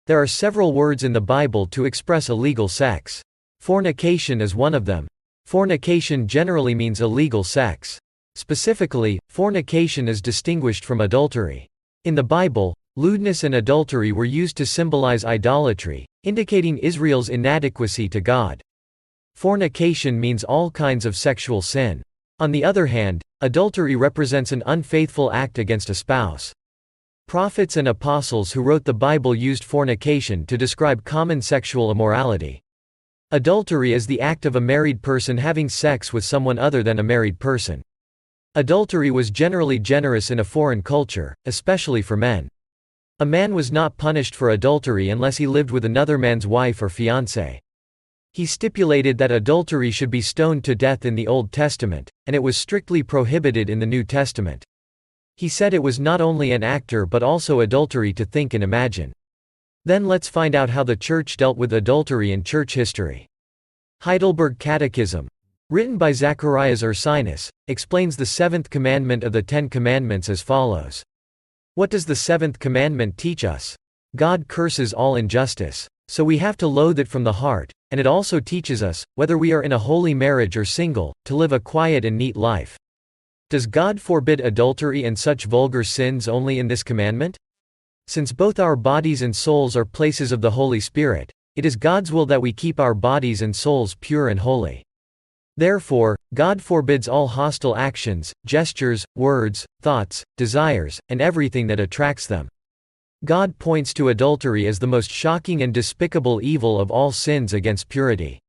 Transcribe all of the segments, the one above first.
There are several words in the Bible to express illegal sex. Fornication is one of them. Fornication generally means illegal sex. Specifically, fornication is distinguished from adultery. In the Bible, lewdness and adultery were used to symbolize idolatry, indicating Israel's inadequacy to God. Fornication means all kinds of sexual sin. On the other hand, adultery represents an unfaithful act against a spouse. Prophets and apostles who wrote the Bible used fornication to describe common sexual immorality. Adultery is the act of a married person having sex with someone other than a married person. Adultery was generally generous in a foreign culture, especially for men. A man was not punished for adultery unless he lived with another man's wife or fiancée. He stipulated that adultery should be stoned to death in the Old Testament, and it was strictly prohibited in the New Testament. He said it was not only an actor but also adultery to think and imagine. Then let's find out how the Church dealt with adultery in church history. Heidelberg Catechism, written by Zacharias Ursinus, explains the seventh commandment of the Ten Commandments as follows. What does the seventh commandment teach us? God curses all injustice. So we have to loathe it from the heart, and it also teaches us, whether we are in a holy marriage or single, to live a quiet and neat life. Does God forbid adultery and such vulgar sins only in this commandment? Since both our bodies and souls are places of the Holy Spirit, it is God's will that we keep our bodies and souls pure and holy. Therefore, God forbids all hostile actions, gestures, words, thoughts, desires, and everything that attracts them. God points to adultery as the most shocking and despicable evil of all sins against purity.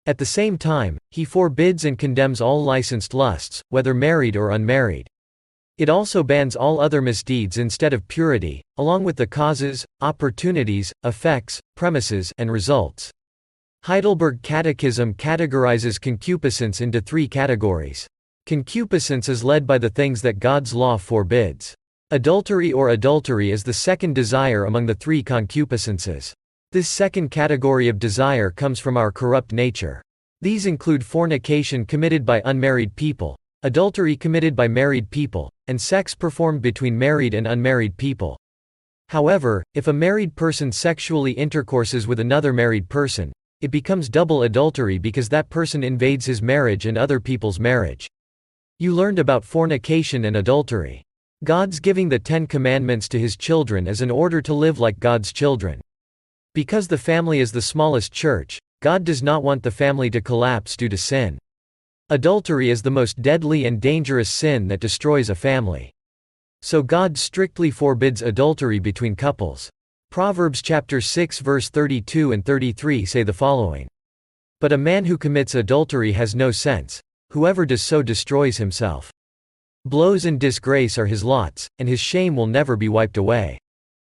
At the same time, He forbids and condemns all licensed lusts, whether married or unmarried. It also bans all other misdeeds instead of purity, along with the causes, opportunities, effects, premises, and results. Heidelberg Catechism categorizes concupiscence into three categories. Concupiscence is led by the things that God's law forbids. Adultery or adultery is the second desire among the three concupiscences. This second category of desire comes from our corrupt nature. These include fornication committed by unmarried people, adultery committed by married people, and sex performed between married and unmarried people. However, if a married person sexually intercourses with another married person, it becomes double adultery because that person invades his marriage and other people's marriage. You learned about fornication and adultery. God's giving the Ten Commandments to His children as an order to live like God's children. Because the family is the smallest church, God does not want the family to collapse due to sin. Adultery is the most deadly and dangerous sin that destroys a family. So God strictly forbids adultery between couples. Proverbs chapter 6 verse 32 and 33 say the following. But a man who commits adultery has no sense. Whoever does so destroys himself. Blows and disgrace are his lots, and his shame will never be wiped away.